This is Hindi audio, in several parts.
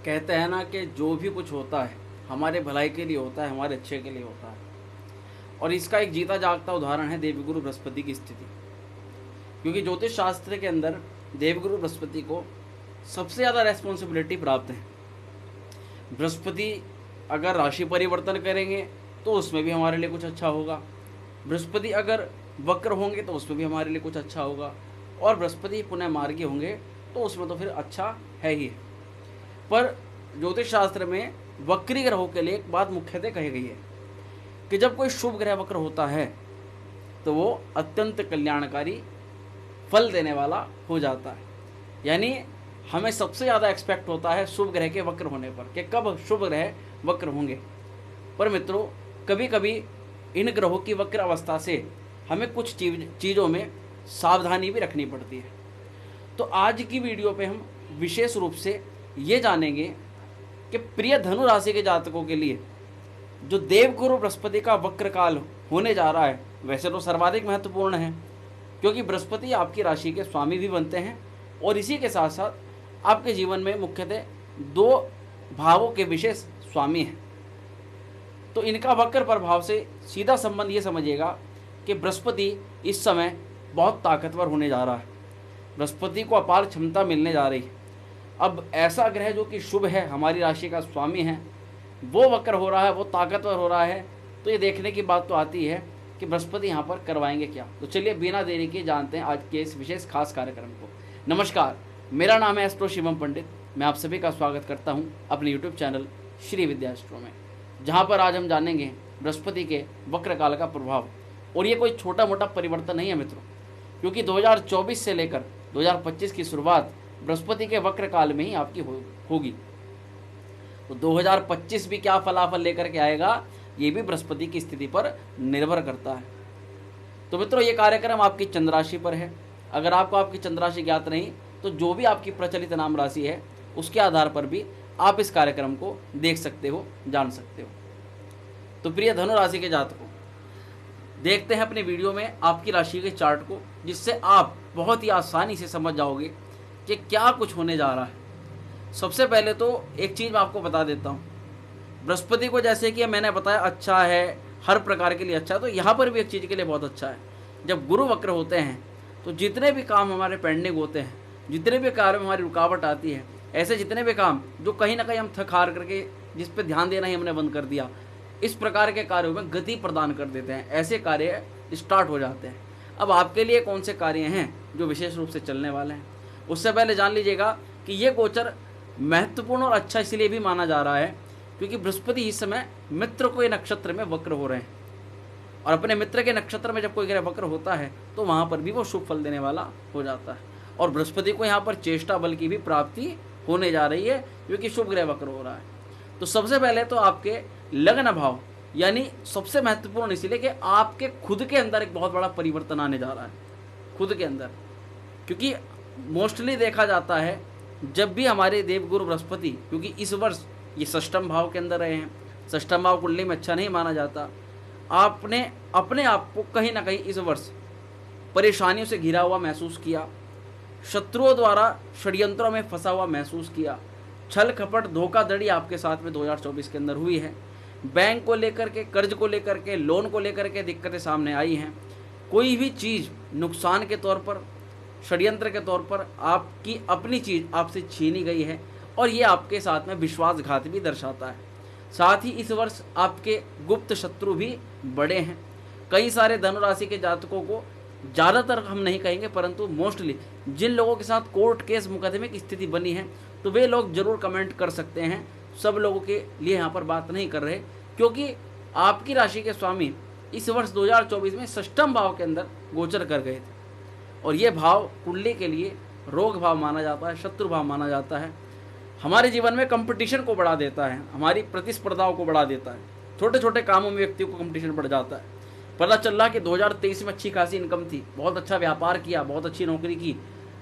कहते हैं ना कि जो भी कुछ होता है हमारे भलाई के लिए होता है, हमारे अच्छे के लिए होता है। और इसका एक जीता जागता उदाहरण है देवगुरु बृहस्पति की स्थिति। क्योंकि ज्योतिष शास्त्र के अंदर देवगुरु बृहस्पति को सबसे ज़्यादा रेस्पॉन्सिबिलिटी प्राप्त है। बृहस्पति अगर राशि परिवर्तन करेंगे तो उसमें भी हमारे लिए कुछ अच्छा होगा, बृहस्पति अगर वक्र होंगे तो उसमें भी हमारे लिए कुछ अच्छा होगा, और बृहस्पति पुनः मार्गी होंगे तो उसमें तो फिर अच्छा है ही है। पर ज्योतिष शास्त्र में वक्री ग्रहों के लिए एक बात मुख्यतः कही गई है कि जब कोई शुभ ग्रह वक्र होता है तो वो अत्यंत कल्याणकारी फल देने वाला हो जाता है। यानी हमें सबसे ज़्यादा एक्सपेक्ट होता है शुभ ग्रह के वक्र होने पर कि कब शुभ ग्रह वक्र होंगे। पर मित्रों, कभी कभी इन ग्रहों की वक्र अवस्था से हमें कुछ चीज़ों में सावधानी भी रखनी पड़ती है। तो आज की वीडियो पे हम विशेष रूप से ये जानेंगे कि प्रिय धनु राशि के जातकों के लिए जो देवगुरु बृहस्पति का वक्र काल होने जा रहा है, वैसे तो सर्वाधिक महत्वपूर्ण है क्योंकि बृहस्पति आपकी राशि के स्वामी भी बनते हैं और इसी के साथ साथ आपके जीवन में मुख्यतः 2 भावों के विशेष स्वामी हैं। तो इनका वक्र प्रभाव से सीधा संबंध ये समझिएगा कि बृहस्पति इस समय बहुत ताकतवर होने जा रहा है, बृहस्पति को अपार क्षमता मिलने जा रही है। अब ऐसा ग्रह जो कि शुभ है, हमारी राशि का स्वामी है, वो वक्र हो रहा है, वो ताकतवर हो रहा है, तो ये देखने की बात तो आती है कि बृहस्पति यहाँ पर करवाएंगे क्या। तो चलिए बिना देरी के जानते हैं आज के इस विशेष खास कार्यक्रम को। नमस्कार, मेरा नाम है एस्ट्रो शिवम पंडित। मैं आप सभी का स्वागत करता हूँ अपने यूट्यूब चैनल श्री विद्या एस्ट्रो में, जहाँ पर आज हम जानेंगे बृहस्पति के वक्र काल का प्रभाव। और ये कोई छोटा मोटा परिवर्तन नहीं है मित्रों, क्योंकि 2024 से लेकर 2025 की शुरुआत बृहस्पति के वक्र काल में ही आपकी होगी। तो 2025 भी क्या फलाफल लेकर के आएगा, ये भी बृहस्पति की स्थिति पर निर्भर करता है। तो मित्रों, ये कार्यक्रम आपकी चंद्र राशि पर है। अगर आपको आपकी चंद्र राशि ज्ञात नहीं तो जो भी आपकी प्रचलित नाम राशि है उसके आधार पर भी आप इस कार्यक्रम को देख सकते हो, जान सकते हो। तो प्रिय धनु राशि के जातकों, देखते हैं अपने वीडियो में आपकी राशि के चार्ट को, जिससे आप बहुत ही आसानी से समझ जाओगे कि क्या कुछ होने जा रहा है। सबसे पहले तो एक चीज़ मैं आपको बता देता हूँ, बृहस्पति को जैसे कि मैंने बताया अच्छा है, हर प्रकार के लिए अच्छा है, तो यहाँ पर भी एक चीज़ के लिए बहुत अच्छा है। जब गुरु वक्र होते हैं तो जितने भी काम हमारे पेंडिंग होते हैं, जितने भी कार्य में हमारी रुकावट आती है, ऐसे जितने भी काम जो कहीं ना कहीं हम थक हार करके जिस पर ध्यान देना ही हमने बंद कर दिया, इस प्रकार के कार्यों में गति प्रदान कर देते हैं, ऐसे कार्य स्टार्ट हो जाते हैं। अब आपके लिए कौन से कार्य हैं जो विशेष रूप से चलने वाले हैं, उससे पहले जान लीजिएगा कि ये गोचर महत्वपूर्ण और अच्छा इसलिए भी माना जा रहा है क्योंकि बृहस्पति इस समय मित्र के नक्षत्र में वक्र हो रहे हैं, और अपने मित्र के नक्षत्र में जब कोई ग्रह वक्र होता है तो वहाँ पर भी वो शुभ फल देने वाला हो जाता है। और बृहस्पति को यहाँ पर चेष्टा बल की भी प्राप्ति होने जा रही है क्योंकि शुभ ग्रह वक्र हो रहा है। तो सबसे पहले तो आपके लग्न भाव, यानी सबसे महत्वपूर्ण इसलिए कि आपके खुद के अंदर एक बहुत बड़ा परिवर्तन आने जा रहा है, खुद के अंदर। क्योंकि मोस्टली देखा जाता है जब भी हमारे देवगुरु बृहस्पति, क्योंकि इस वर्ष ये षष्ठम भाव के अंदर रहे हैं, षष्ठम भाव कुंडली में अच्छा नहीं माना जाता, आपने अपने आप को कहीं ना कहीं इस वर्ष परेशानियों से घिरा हुआ महसूस किया, शत्रुओं द्वारा षड्यंत्रों में फंसा हुआ महसूस किया, छल कपट धोखाधड़ी आपके साथ में 2024 के अंदर हुई है, बैंक को लेकर के, कर्ज को लेकर के, लोन को लेकर के दिक्कतें सामने आई हैं, कोई भी चीज़ नुकसान के तौर पर, षड्यंत्र के तौर पर आपकी अपनी चीज़ आपसे छीनी गई है, और ये आपके साथ में विश्वासघात भी दर्शाता है। साथ ही इस वर्ष आपके गुप्त शत्रु भी बड़े हैं। कई सारे धनु राशि के जातकों को, ज़्यादातर हम नहीं कहेंगे परंतु मोस्टली जिन लोगों के साथ कोर्ट केस मुकदमे की स्थिति बनी है, तो वे लोग जरूर कमेंट कर सकते हैं। सब लोगों के लिए यहाँ पर बात नहीं कर रहे, क्योंकि आपकी राशि के स्वामी इस वर्ष 2024 में षष्ठम भाव के अंदर गोचर कर गए थे, और ये भाव कुंडली के लिए रोग भाव माना जाता है, शत्रु भाव माना जाता है। हमारे जीवन में कंपटीशन को बढ़ा देता है, हमारी प्रतिस्पर्धाओं को बढ़ा देता है। छोटे छोटे कामों में व्यक्ति को कंपटीशन बढ़ जाता है। पता चल रहा कि 2023 में अच्छी खासी इनकम थी, बहुत अच्छा व्यापार किया, बहुत अच्छी नौकरी की,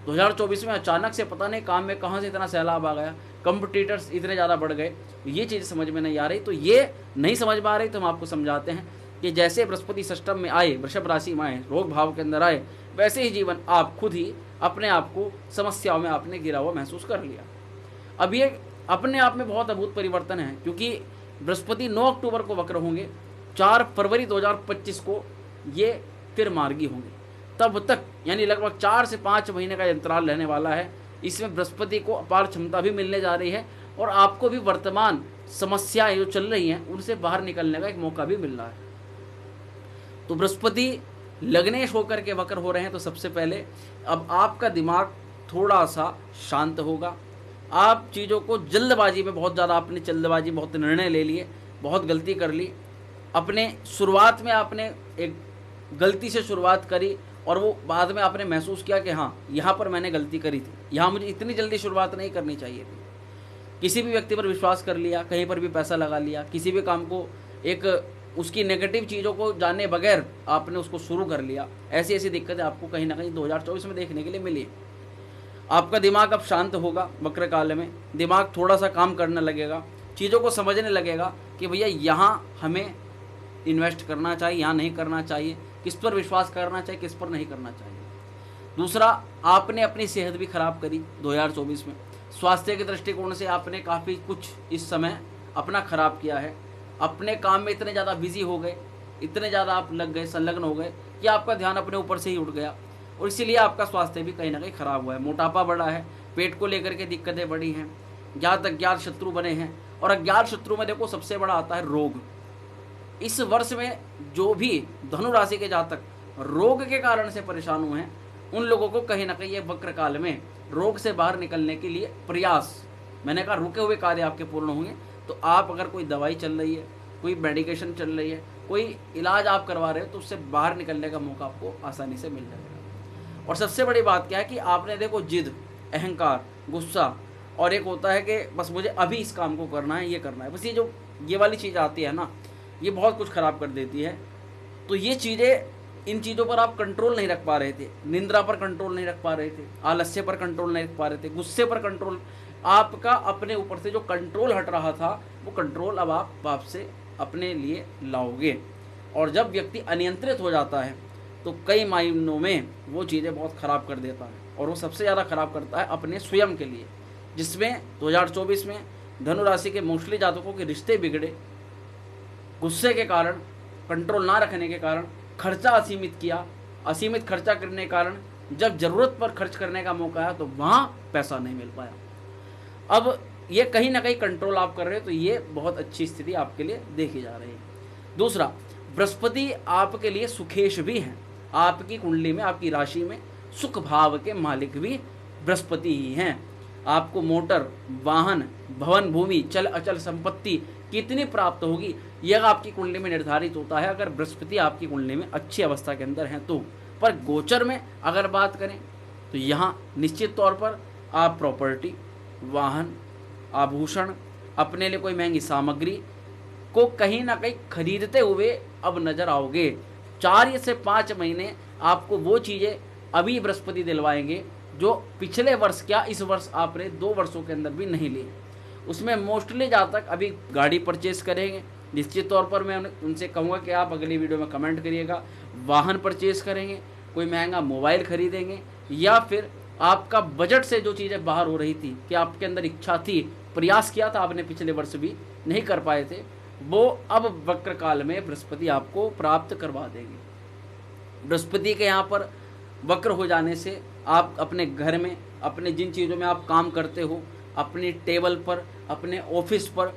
2024 में अचानक से पता नहीं काम में कहाँ से इतना सैलाब आ गया, कंपटीटर्स इतने ज़्यादा बढ़ गए, ये चीज़ समझ में नहीं आ रही। तो ये नहीं समझ में आ रही तो हम आपको समझाते हैं कि जैसे बृहस्पति षष्ठम में आए, वृषभ राशि में आए, रोग भाव के अंदर आए, वैसे ही जीवन आप खुद ही अपने आप को समस्याओं में आपने गिरा हुआ महसूस कर लिया। अब ये अपने आप में बहुत अद्भुत परिवर्तन है, क्योंकि बृहस्पति 9 अक्टूबर को वक्र होंगे, 4 फरवरी 2025 को ये फिर मार्गी होंगे। तब तक यानी लगभग 4 से 5 महीने का अंतराल रहने वाला है। इसमें बृहस्पति को अपार क्षमता भी मिलने जा रही है और आपको भी वर्तमान समस्याएं जो चल रही हैं उनसे बाहर निकलने का एक मौका भी मिल रहा है। तो बृहस्पति लग्नेश होकर के वक्र हो रहे हैं, तो सबसे पहले अब आपका दिमाग थोड़ा सा शांत होगा। आप चीज़ों को जल्दबाजी में, बहुत ज़्यादा आपने जल्दबाजी बहुत निर्णय ले लिए, बहुत गलती कर ली। अपने शुरुआत में आपने एक गलती से शुरुआत करी और वो बाद में आपने महसूस किया कि हाँ, यहाँ पर मैंने गलती करी थी, यहाँ मुझे इतनी जल्दी शुरुआत नहीं करनी चाहिए थी। किसी भी व्यक्ति पर विश्वास कर लिया, कहीं पर भी पैसा लगा लिया, किसी भी काम को एक उसकी नेगेटिव चीज़ों को जाने बगैर आपने उसको शुरू कर लिया। ऐसी ऐसी दिक्कतें आपको कहीं ना कहीं 2024 में देखने के लिए मिली। आपका दिमाग अब शांत होगा, वक्र काल में दिमाग थोड़ा सा काम करने लगेगा, चीज़ों को समझने लगेगा कि भैया यहाँ हमें इन्वेस्ट करना चाहिए, यहाँ नहीं करना चाहिए, किस पर विश्वास करना चाहिए, किस पर नहीं करना चाहिए। दूसरा, आपने अपनी सेहत भी खराब करी 2024 में। स्वास्थ्य के दृष्टिकोण से आपने काफ़ी कुछ इस समय अपना खराब किया है। अपने काम में इतने ज़्यादा बिजी हो गए, इतने ज़्यादा आप लग गए, संलग्न हो गए कि आपका ध्यान अपने ऊपर से ही उठ गया और इसीलिए आपका स्वास्थ्य भी कहीं ना कहीं खराब हुआ है। मोटापा बढ़ा है, पेट को लेकर के दिक्कतें बढ़ी हैं, ज्ञात अज्ञात शत्रु बने हैं। और अज्ञात शत्रु में देखो सबसे बड़ा आता है रोग। इस वर्ष में जो भी धनु राशि के जातक रोग के कारण से परेशान हुए हैं, उन लोगों को कहीं ना कहीं ये वक्र काल में रोग से बाहर निकलने के लिए प्रयास, मैंने कहा रुके हुए कार्य आपके पूर्ण होंगे। तो आप अगर कोई दवाई चल रही है, कोई मेडिकेशन चल रही है, कोई इलाज आप करवा रहे हो, तो उससे बाहर निकलने का मौका आपको आसानी से मिल जाएगा। और सबसे बड़ी बात क्या है कि आपने देखो जिद, अहंकार, गुस्सा और एक होता है कि बस मुझे अभी इस काम को करना है, ये करना है, बस ये वाली चीज़ आती है ना, ये बहुत कुछ ख़राब कर देती है। तो ये चीज़ें, इन चीज़ों पर आप कंट्रोल नहीं रख पा रहे थे, निंद्रा पर कंट्रोल नहीं रख पा रहे थे, आलस्य पर कंट्रोल नहीं रख पा रहे थे, गुस्से पर कंट्रोल, आपका अपने ऊपर से जो कंट्रोल हट रहा था वो कंट्रोल अब आप वापस अपने लिए लाओगे। और जब व्यक्ति अनियंत्रित हो जाता है तो कई मायनों में वो चीज़ें बहुत ख़राब कर देता है और वो सबसे ज़्यादा ख़राब करता है अपने स्वयं के लिए, जिसमें 2024 में धनु राशि के मोस्टली जातकों के रिश्ते बिगड़े, गुस्से के कारण, कंट्रोल ना रखने के कारण, खर्चा असीमित किया, असीमित खर्चा करने के कारण जब ज़रूरत पर खर्च करने का मौका आया तो वहाँ पैसा नहीं मिल पाया। अब ये कहीं ना कहीं कंट्रोल आप कर रहे हो, तो ये बहुत अच्छी स्थिति आपके लिए देखी जा रही है। दूसरा, बृहस्पति आपके लिए सुखेश भी हैं। आपकी कुंडली में, आपकी राशि में सुख भाव के मालिक भी बृहस्पति ही हैं। आपको मोटर, वाहन, भवन, भूमि, चल अचल संपत्ति कितनी प्राप्त होगी, यह आपकी कुंडली में निर्धारित होता है अगर बृहस्पति आपकी कुंडली में अच्छी अवस्था के अंदर हैं तो। पर गोचर में अगर बात करें तो यहाँ निश्चित तौर पर आप प्रॉपर्टी, वाहन, आभूषण, अपने लिए कोई महंगी सामग्री को कहीं ना कहीं खरीदते हुए अब नजर आओगे। 4 से 5 महीने आपको वो चीज़ें अभी बृहस्पति दिलवाएंगे जो पिछले वर्ष, क्या इस वर्ष आपने 2 वर्षों के अंदर भी नहीं ली। उसमें मोस्टली जातक अभी गाड़ी परचेस करेंगे। निश्चित तौर पर मैं उनसे कहूँगा कि आप अगली वीडियो में कमेंट करिएगा। वाहन परचेस करेंगे, कोई महंगा मोबाइल खरीदेंगे, या फिर आपका बजट से जो चीज़ें बाहर हो रही थी कि आपके अंदर इच्छा थी, प्रयास किया था आपने पिछले वर्ष भी नहीं कर पाए थे, वो अब वक्र काल में बृहस्पति आपको प्राप्त करवा देंगे। बृहस्पति के यहाँ पर वक्र हो जाने से आप अपने घर में, अपने जिन चीज़ों में आप काम करते हो, अपनी टेबल पर, अपने ऑफिस पर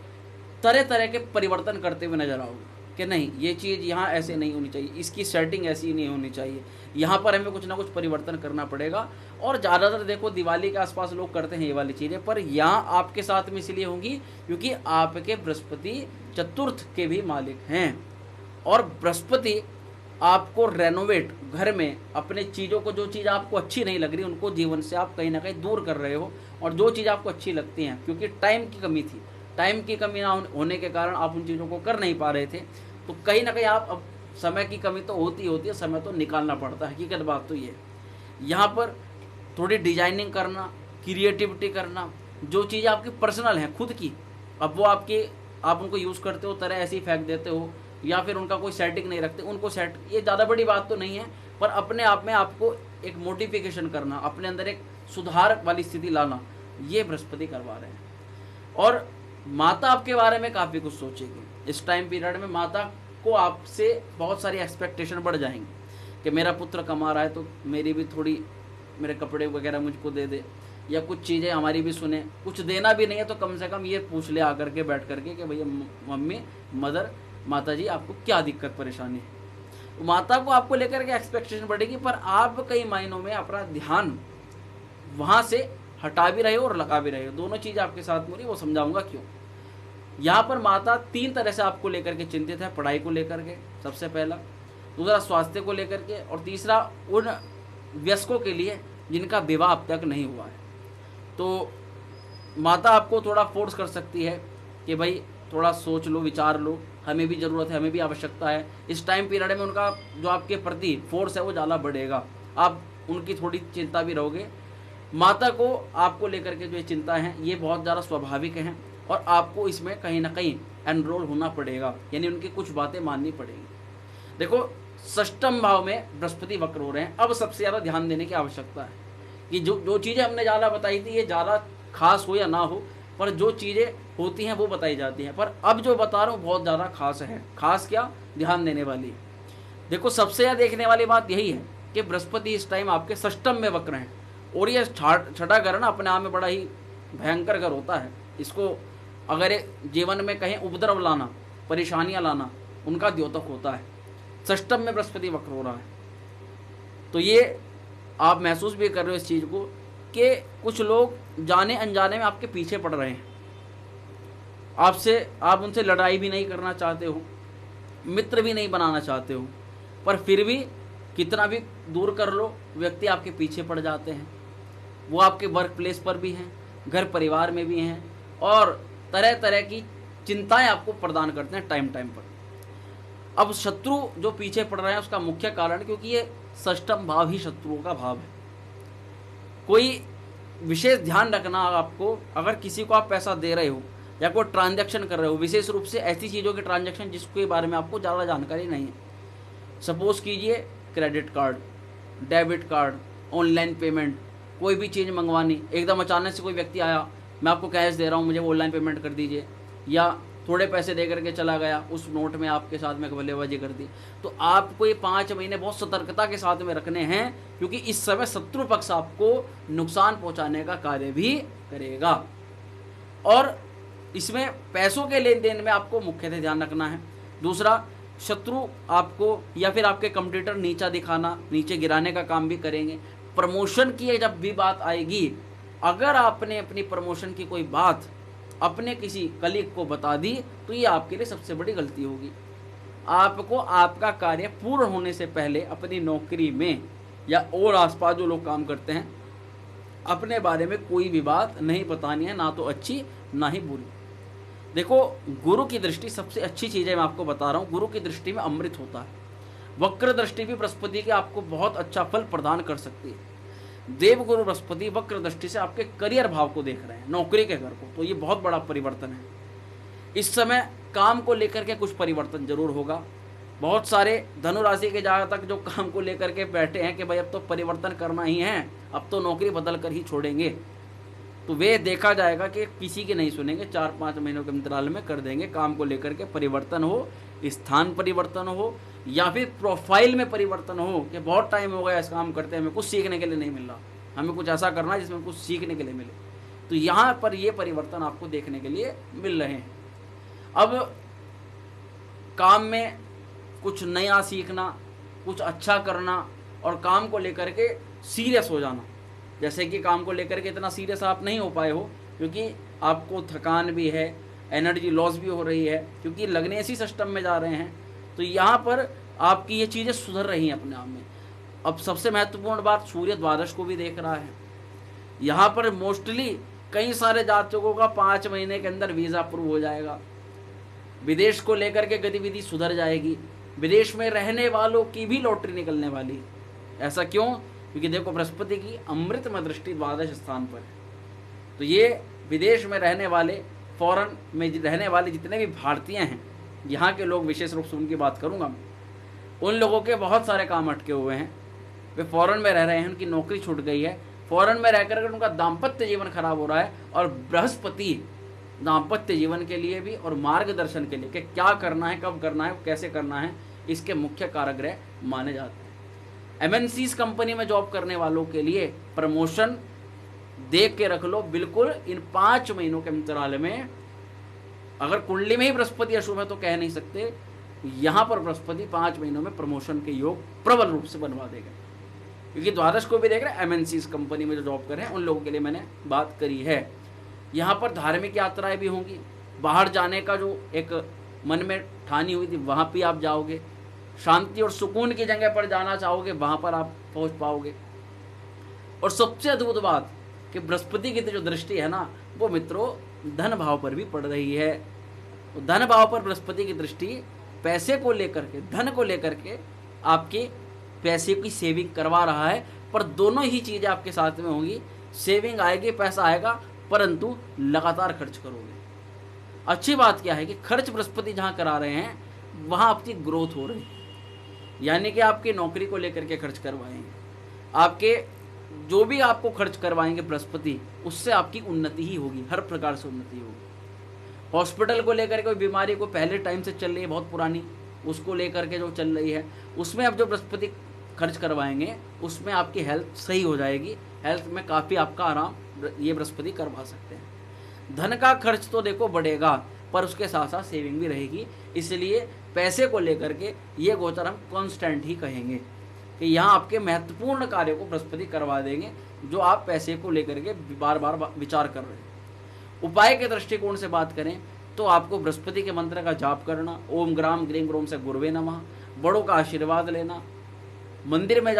तरह तरह के परिवर्तन करते हुए नजर आओगे कि नहीं, ये चीज़ यहाँ ऐसे नहीं होनी चाहिए, इसकी सेटिंग ऐसी नहीं होनी चाहिए, यहाँ पर हमें कुछ ना कुछ परिवर्तन करना पड़ेगा। और ज़्यादातर देखो दिवाली के आसपास लोग करते हैं ये वाली चीज़ें, पर यहाँ आपके साथ में इसलिए होंगी क्योंकि आपके बृहस्पति चतुर्थ के भी मालिक हैं। और बृहस्पति आपको रेनोवेट, घर में अपने चीज़ों को, जो चीज़ आपको अच्छी नहीं लग रही उनको जीवन से आप कहीं ना कहीं दूर कर रहे हो, और जो चीज़ आपको अच्छी लगती हैं, क्योंकि टाइम की कमी थी, टाइम की कमी ना होने के कारण आप उन चीज़ों को कर नहीं पा रहे थे, तो कहीं ना कहीं आप, अब समय की कमी तो होती है, समय तो निकालना पड़ता है, हकीकत बात तो ये। यहाँ पर थोड़ी डिजाइनिंग करना, क्रिएटिविटी करना, जो चीज़ें आपकी पर्सनल हैं खुद की, अब वो आप उनको यूज़ करते हो, तरह ऐसे ही फेंक देते हो, या फिर उनका कोई सेटिंग नहीं रखते, उनको सेट, ये ज़्यादा बड़ी बात तो नहीं है, पर अपने आप में आपको एक मोडिफिकेशन करना, अपने अंदर एक सुधार वाली स्थिति लाना, ये बृहस्पति करवा रहे हैं। और माता आपके बारे में काफ़ी कुछ सोचेगी। इस टाइम पीरियड में माता को आपसे बहुत सारी एक्सपेक्टेशन बढ़ जाएंगी कि मेरा पुत्र कमा रहा है तो मेरी भी थोड़ी, मेरे कपड़े वगैरह मुझको दे दे, या कुछ चीज़ें हमारी भी सुने। कुछ देना भी नहीं है तो कम से कम ये पूछ ले आकर के बैठ करके कि भैया मम्मी, मदर, माता जी आपको क्या दिक्कत परेशानी है। तो माता को आपको लेकर के एक्सपेक्टेशन बढ़ेगी, पर आप कई मायनों में अपना ध्यान वहाँ से हटा भी रहे हो और लगा भी रहे हो। दोनों चीज़ आपके साथ हो रही, वो समझाऊंगा क्यों। यहाँ पर माता 3 तरह से आपको लेकर के चिंतित है। पढ़ाई को लेकर के सबसे पहला, दूसरा स्वास्थ्य को लेकर के, और तीसरा उन वयस्कों के लिए जिनका विवाह अब तक नहीं हुआ है। तो माता आपको थोड़ा फोर्स कर सकती है कि भाई थोड़ा सोच लो, विचार लो, हमें भी ज़रूरत है, हमें भी आवश्यकता है। इस टाइम पीरियड में उनका जो आपके प्रति फोर्स है वो ज़्यादा बढ़ेगा, आप उनकी थोड़ी चिंता भी रहोगे। माता को आपको लेकर के जो ये चिंता है ये बहुत ज़्यादा स्वाभाविक हैं, और आपको इसमें कहीं ना कहीं एनरोल होना पड़ेगा, यानी उनकी कुछ बातें माननी पड़ेगी। देखो, षष्ठम भाव में बृहस्पति वक्र हो रहे हैं। अब सबसे ज़्यादा ध्यान देने की आवश्यकता है कि जो चीज़ें हमने ज़्यादा बताई थी ये ज़्यादा खास हो या ना हो, पर जो चीज़ें होती हैं वो बताई जाती हैं। पर अब जो बता रहा हूँ बहुत ज़्यादा खास है। खास क्या, ध्यान देने वाली है। देखो, सबसे ज़्यादा देखने वाली बात यही है कि बृहस्पति इस टाइम आपके षष्ठम में वक्र हैं, और ये छठा घर ना अपने आप में बड़ा ही भयंकर घर होता है। इसको अगर जीवन में कहीं उपद्रव लाना, परेशानियां लाना, उनका द्योतक होता है। षष्ठम में बृहस्पति वक्र हो रहा है, तो ये आप महसूस भी कर रहे हो इस चीज़ को कि कुछ लोग जाने अनजाने में आपके पीछे पड़ रहे हैं। आप उनसे लड़ाई भी नहीं करना चाहते हो, मित्र भी नहीं बनाना चाहते हो, पर फिर भी कितना भी दूर कर लो व्यक्ति आपके पीछे पड़ जाते हैं। वो आपके वर्क प्लेस पर भी हैं, घर परिवार में भी हैं, और तरह तरह की चिंताएं आपको प्रदान करते हैं टाइम टाइम पर। अब शत्रु जो पीछे पड़ रहे हैं उसका मुख्य कारण, क्योंकि ये षष्ठम भाव ही शत्रुओं का भाव है। कोई विशेष ध्यान रखना आपको, अगर किसी को आप पैसा दे रहे हो या कोई ट्रांजैक्शन कर रहे हो, विशेष रूप से ऐसी चीज़ों के ट्रांजैक्शन जिसके बारे में आपको ज़्यादा जानकारी नहीं है। सपोज कीजिए credit card, debit card, online payment, कोई भी चीज़ मंगवानी, एकदम अचानक से कोई व्यक्ति आया, मैं आपको कैश दे रहा हूँ, मुझे ऑनलाइन पेमेंट कर दीजिए, या थोड़े पैसे दे करके चला गया, उस नोट में आपके साथ में बल्लेबाजी कर दी। तो आपको ये 5 महीने बहुत सतर्कता के साथ में रखने हैं, क्योंकि इस समय शत्रु पक्ष आपको नुकसान पहुंचाने का कार्य भी करेगा। और इसमें पैसों के लेन देन में आपको मुख्यतः ध्यान रखना है। दूसरा, शत्रु आपको या फिर आपके कंप्यूटर नीचा दिखाना, नीचे गिराने का काम भी करेंगे। प्रमोशन की जब भी बात आएगी, अगर आपने अपनी प्रमोशन की कोई बात अपने किसी कलीग को बता दी तो ये आपके लिए सबसे बड़ी गलती होगी। आपको आपका कार्य पूर्ण होने से पहले अपनी नौकरी में या और आसपास जो लोग काम करते हैं अपने बारे में कोई भी बात नहीं बतानी है, ना तो अच्छी ना ही बुरी। देखो, गुरु की दृष्टि सबसे अच्छी चीज़ है, मैं आपको बता रहा हूँ। गुरु की दृष्टि में अमृत होता है। वक्र दृष्टि भी बृहस्पति की आपको बहुत अच्छा फल प्रदान कर सकती है। देवगुरु बृहस्पति वक्र दृष्टि से आपके करियर भाव को देख रहे हैं, नौकरी के घर को, तो ये बहुत बड़ा परिवर्तन है। इस समय काम को लेकर के कुछ परिवर्तन जरूर होगा। बहुत सारे धनु राशि के जातक जो काम को लेकर के बैठे हैं कि भाई अब तो परिवर्तन करना ही है, अब तो नौकरी बदल कर ही छोड़ेंगे, तो वे देखा जाएगा कि किसी की नहीं सुनेंगे, 4-5 महीनों के अंतराल में कर देंगे। काम को लेकर के परिवर्तन हो, स्थान परिवर्तन हो, या फिर प्रोफाइल में परिवर्तन हो कि बहुत टाइम हो गया इस काम करते हैं, हमें कुछ सीखने के लिए नहीं मिल रहा, हमें कुछ ऐसा करना है जिसमें कुछ सीखने के लिए मिले। तो यहाँ पर ये परिवर्तन आपको देखने के लिए मिल रहे हैं। अब काम में कुछ नया सीखना, कुछ अच्छा करना, और काम को लेकर के सीरियस हो जाना। जैसे कि काम को लेकर के इतना सीरियस आप नहीं हो पाए हो क्योंकि आपको थकान भी है, एनर्जी लॉस भी हो रही है, क्योंकि लगने इसी सिस्टम में जा रहे हैं। तो यहाँ पर आपकी ये चीज़ें सुधर रही हैं अपने आप में। अब सबसे महत्वपूर्ण बात, सूर्य द्वादश को भी देख रहा है। यहाँ पर मोस्टली कई सारे जातकों का 5 महीने के अंदर वीज़ा अप्रूव हो जाएगा। विदेश को लेकर के गतिविधि सुधर जाएगी। विदेश में रहने वालों की भी लॉटरी निकलने वाली। ऐसा क्यों? क्योंकि देखो, बृहस्पति की अमृत में दृष्टि द्वादश स्थान पर है। तो ये विदेश में रहने वाले, फॉरेन में रहने वाले जितने भी भारतीय हैं, यहाँ के लोग विशेष रूप से उनकी बात करूँगा, उन लोगों के बहुत सारे काम अटके हुए हैं। वे फॉरेन में रह रहे हैं, उनकी नौकरी छूट गई है, फॉरेन में रहकर उनका दाम्पत्य जीवन खराब हो रहा है, और बृहस्पति दाम्पत्य जीवन के लिए भी और मार्गदर्शन के लिए कि क्या करना है, कब करना है, कैसे करना है, इसके मुख्य कारक ग्रह माने जाते हैं। एमएनसीज कंपनी में जॉब करने वालों के लिए प्रमोशन देख के रख लो बिल्कुल इन 5 महीनों के अंतराल में। अगर कुंडली में ही बृहस्पति अशुभ है तो कह नहीं सकते, यहाँ पर बृहस्पति 5 महीनों में प्रमोशन के योग प्रबल रूप से बनवा देगा। क्योंकि द्वादश को भी देख रहे हैं, एमएनसीज कंपनी में जो जॉब कर रहे हैं उन लोगों के लिए मैंने बात करी है। यहाँ पर धार्मिक यात्राएं भी होंगी, बाहर जाने का जो एक मन में ठानी हुई थी वहाँ भी आप जाओगे, शांति और सुकून की जगह पर जाना चाहोगे वहाँ पर आप पहुँच पाओगे। और सबसे अद्भुत बात कि बृहस्पति की जो दृष्टि है ना वो मित्रों धन भाव पर भी पड़ रही है। धन भाव पर बृहस्पति की दृष्टि पैसे को लेकर के, धन को लेकर के आपके पैसे की सेविंग करवा रहा है। पर दोनों ही चीज़ें आपके साथ में होंगी, सेविंग आएगी, पैसा आएगा, परंतु लगातार खर्च करोगे। अच्छी बात क्या है कि खर्च बृहस्पति जहाँ करा रहे हैं वहाँ आपकी ग्रोथ हो रही है, यानी कि आपकी नौकरी को लेकर के खर्च करवाएंगे, आपके जो भी आपको खर्च करवाएंगे बृहस्पति उससे आपकी उन्नति ही होगी, हर प्रकार से उन्नति होगी। हॉस्पिटल को लेकर के कोई बीमारी को पहले टाइम से चल रही है बहुत पुरानी, उसको लेकर के जो चल रही है उसमें अब जो बृहस्पति खर्च करवाएंगे उसमें आपकी हेल्थ सही हो जाएगी, हेल्थ में काफ़ी आपका आराम ये बृहस्पति करवा सकते हैं। धन का खर्च तो देखो बढ़ेगा पर उसके साथ साथ सेविंग भी रहेगी, इसलिए पैसे को लेकर के ये गोचर हम कॉन्स्टेंट ही कहेंगे कि यहाँ आपके महत्वपूर्ण कार्यों को बृहस्पति करवा देंगे जो आप पैसे को लेकर के बार बार विचार कर रहे हैं। उपाय के दृष्टिकोण से बात करें तो आपको बृहस्पति के मंत्र का जाप करना, ओम ग्राम ग्रीम ग्रोम से गुरुवे नमः, बड़ों का आशीर्वाद लेना, मंदिरों में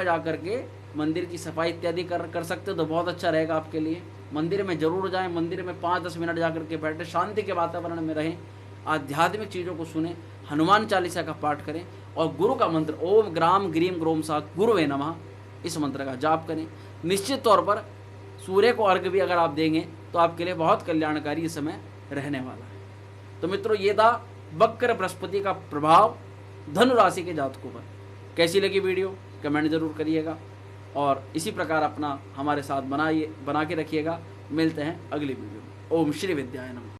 जाकर के मंदिर की सफाई इत्यादि कर सकते हो तो बहुत अच्छा रहेगा आपके लिए। मंदिर में जरूर जाएं, मंदिर में 5-10 मिनट जाकर के बैठे, शांति के वातावरण में रहें, आध्यात्मिक चीज़ों को सुने, हनुमान चालीसा का पाठ करें और गुरु का मंत्र ओम ग्राम ग्रीम ग्रोम सा गुरुवे नमः इस मंत्र का जाप करें। निश्चित तौर पर सूर्य को अर्घ्य भी अगर आप देंगे तो आपके लिए बहुत कल्याणकारी ये समय रहने वाला है। तो मित्रों ये था वक्र बृहस्पति का प्रभाव धनु राशि के जातकों पर। कैसी लगी वीडियो कमेंट जरूर करिएगा और इसी प्रकार अपना हमारे साथ बना के रखिएगा। मिलते हैं अगली वीडियो में। ओम श्री विद्याय नमः।